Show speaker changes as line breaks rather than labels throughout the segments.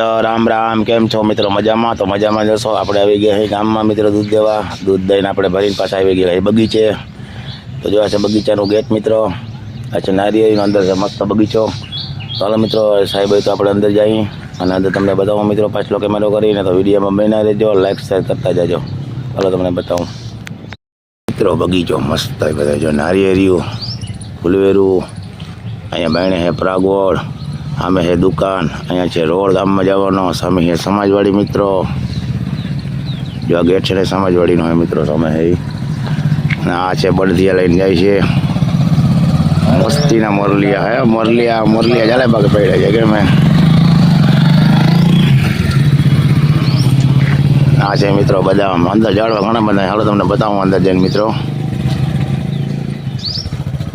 મિત્રો રામ રામ, કેમ છો મિત્રો? મજામાં? તો મજામાં જશો. આપણે આવી ગયા છે ગામમાં મિત્રો દૂધ દેવા. દૂધ દઈને આપણે ભરીને પાછા આવી ગયા છે બગીચે. તો જોવા છે બગીચાનું ગેટ મિત્રો. આ છે નારિયેળીનો, અંદર છે મસ્ત બગીચો. ચાલો મિત્રો, સાહેબ તો આપણે અંદર જઈએ અને અંદર તમને બતાવો મિત્રો પાછલો કેમેરો કરીને. તો વિડીયોમાં બન્યા રહેજો, લાઈક શેર કરતા જજો. ચાલો તમને બતાવું મિત્રો બગીચો મસ્ત બધા. જો નારિયેળીઓ, ફુલવેરું, અહીંયા બાયણે છે પરાગોળ, સામે છે દુકાન, અહીંયા છે રોડ ગામમાં જવાનો, સામે છે સમાજવાડી મિત્રો. જો આ ગેટ છે ને સમાજવાડીનો હોય મિત્રો, સામે છે અને આ છે બળદિયા લઈને જાય છે. મસ્તીના મોરલિયા હે, મોરલિયા ચાલે બાકી પડ્યા છે કે મેં. આ છે મિત્રો બધા અંદર ઝાડવા ઘણા બધા. હાલો તમને બતાવું અંદર જઈને મિત્રો.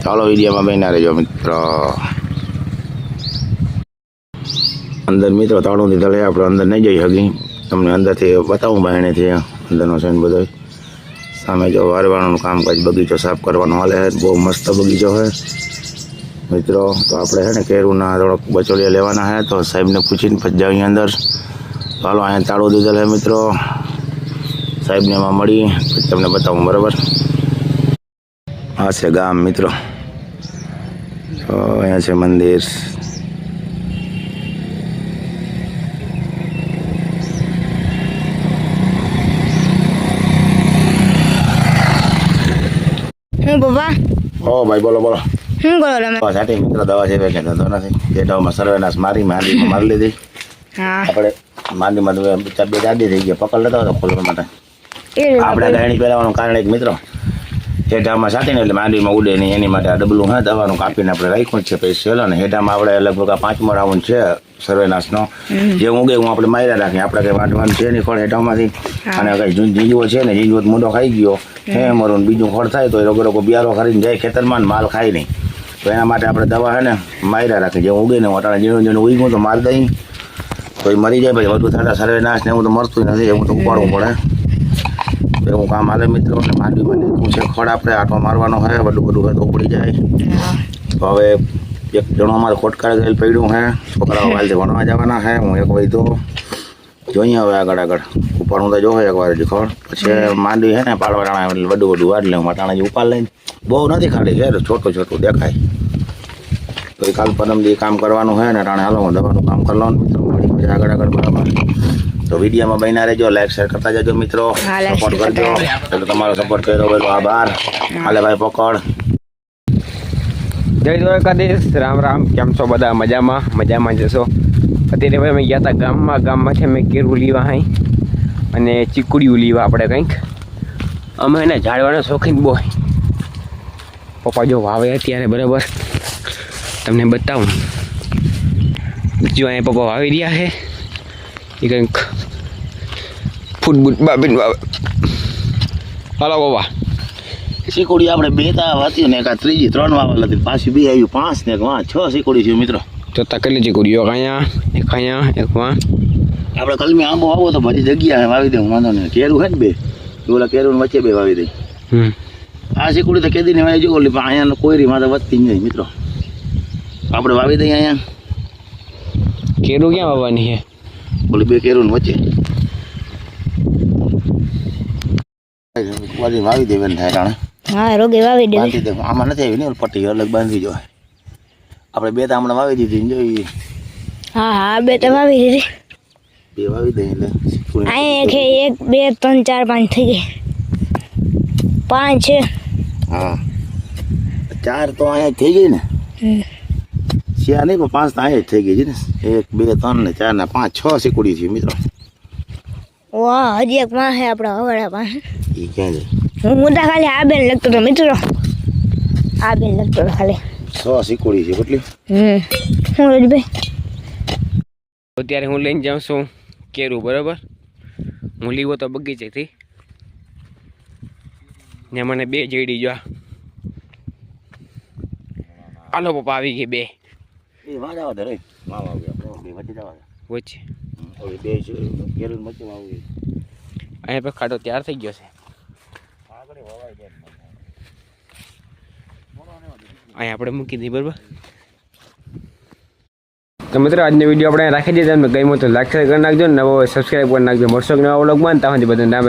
ચાલો વિડીયોમાં બન્યા રહેજો મિત્રો. અંદર મિત્રો તાળું દીધેલ, આપણે અંદર નહીં જઈ શકી. તમને અંદરથી બતાવું બાયણેથી અંદરનો છે ને બધો. સામે જો વારવાનું કામકાજ, બગીચો સાફ કરવાનો હાલે છે. બહુ મસ્ત બગીચો છે મિત્રો. તો આપણે છે ને કેરુના થોડોક બચોલિયા લેવાના છે, તો સાહેબને પૂછીને પછી જાવીએ અંદર. ચાલો અહીંયા તાળું દીધેલ છે મિત્રો. સાહેબને એમાં મળી પછી તમને બતાવું બરાબર. આ છે ગામ મિત્રો. તો અહીંયા છે મંદિર.
બાબા
ઓ ભાઈ બોલો બોલો.
શું કરો તમે?
સાટી મિત્રો દવા છે કે ધંધો નથી. જેટામાં સર્વેનાશ માંડીમાં મારી લીધી.
હા
આપણે માંડીમાં બે જાડી થઈ ગયા. પકડ લેતા હતા ખોલવા માટે.
એ
આપણે ગાયણી પહેરાવાનું કારણ એક મિત્રો, હેઠામાં સાટીને એટલે માંડવીમાં ઉડે નહીં એની માટે આ ડબલું હે દવાનું કાપીને આપણે રાખ્યું છે સ્પેશિયલ. અને હેઠામાં આપણે લગભગ 5મો રાઉન્ડ છે સર્વેનાશનો. જે ઊંઘે હું આપણે માર્યા રાખીએ. આપણે કંઈ વાંધવાનું છે નહીં ખોળ હેઠામાંથી. અને કંઈ ઝીંજવો છે ને, ઝીંજવો મૂંડો ખાઈ ગયો હે મરું, બીજું ખોળ થાય તો એ રોગો બિયારો ખરીને જાય ખેતરમાં, માલ ખાય નહીં. તો એના માટે આપણે દવા હે ને માર્યા રાખીએ. જે ઊંઘે ને અટાણે ઝીણું ઉગું તો માર દઈ તો એ મરી જાય. પછી વધુ થતા સર્વેનાશ ને એવું તો મરતું નથી, એવું તો ઉપાડવું પડે. એવું કામ હાલે મિત્રો. એટલે માંડવીમાં લીધું છે ખડ, આપણે આટો મારવાનો હોય. બધું હોય તો ઉપડી જાય. તો હવે એક જણો અમારે ખોટકાર ગયેલ પડ્યું હે. છોકરાઓ હાલથી ભણવા જવાના હે. હું એક વહી તો જોઈએ હવે આગળ ઉપાડું તો જોવે એકવાર જ ખડ. પછી માંડવી હે ને પાડવાના એટલે બધું વાડ લઉં. માટાણા જે ઉપાડ લઈને બહુ નથી ખાલી છે, છોટું દેખાય. તો એ કાલ પરમદી કામ કરવાનું હોય ને ટાણે હાલો હું દવાનું કામ કરી લઉં મિત્રો. મળી પછી આગળ બરાબર. તો વિડીયોમાં બન્યા રહેજો, લાઈક શેર કરતા જજો મિત્રો. સપોર્ટ કરજો. એટલે તમારો સપોર્ટ કર્યો હોય તો આભાર. હાલે ભાઈ પકડ.
જય દ્વારકાધીશ. રામ રામ, કેમ છો બધા? મજામાં જશો. અત્યારે ભાઈ અમે ગયા હતા ગામમાંથી અમે કેરું લીવા હાઈ અને ચીકુડિયું લીવા આપણે કંઈક. અમે એને ઝાડવાના શોખીન બહુ. પપ્પા જો વાવે અત્યારે બરાબર તમને બતાવું. જો અહીંયા પપ્પા વાવી રહ્યા છે એ કંઈક ફૂટ બાબીન વાવે. હાલો પપ્પા.
શીકોડી આપણે બે તા હતી ને, એક ત્રીજી 3 વાવેલ હતી, પાછી 2 આવ્યું 5 ને 6 શીકોડી છે મિત્રો.
તો તકેલી ચીકુડીઓ અહીંયા એક વાં.
આપણે કલમી આંબો આવો તો બધી જગ્યા વાવી દઉં, વાંધો નહીં. કેરું છે ને 2, ઓલા કેરું વચ્ચે 2 વાવી દઈ. આ શીકોડી તો કેદી ને વાવી જો, પણ અહીંયા કોઈરી માં તો વધતી નહીં મિત્રો. આપણે વાવી દઈએ અહીંયા.
કેરું ક્યાં વાવવાની છે?
ઓલી 2 કેરું વચ્ચે બધી વાવી દેવાની થાય ટાણે.
હા રોગે વાવી દે.
બાંધી દે. આમાં નથી આવી ને પટ્ટી અલગ બાંધી જો. આપણે 2 તો હમણાં વાવી દીધી જોઈએ.
હા 2 તો વાવી દીધી.
2 વાવી દઈએ એટલે
અહીંયા 1 2 3 4 5 થઈ ગઈ. 5 છે.
હા 4 તો અહીંયા થઈ ગઈ ને. શિયા નહીં પણ 5 તો અહીંયા જ થઈ ગઈ છે ને. 1 2 3 ને 4 ને 5 6 શીકુડી છે મિત્રો.
વાહ, હજી એક માં છે આપણા હવાડા પાસે.
એ ક્યાં જાય?
હું મોટા ખાલી આ બેન લગતો હતો મિત્રો. આ બેન લગતો હતો ખાલી
6 શીકુડી છે કેટલી.
હું રજભાઈ
અત્યારે હું લઈને જાઉં છું કેરું બરાબર. હું લીવો તો બગીચેથી ને મને 2 જેડી જો. હાલો પપ્પા આવી ગઈ 2.
એ વાજ આવા દે રે. વાવ આવ્યા 2 વચ્ચે જવા દે.
વચ્ચે
ઓલી 2 કેરું વચ્ચે વાવી.
અહીંયા પર ખાડો તૈયાર થઈ ગયો છે. અહીંયા આપણે મૂકી દઈએ બરાબર. તો મિત્રો આજનો વિડીયો આપણે રાખી દીધો. તમને ગમ્યો તો લાઈક કરી નાખજો, નવો સબસ્ક્રાઈબ કરી નાખજો. મળશો નવા વ્લોગમાં, ત્યાં સુધી બધાને રામ રામ.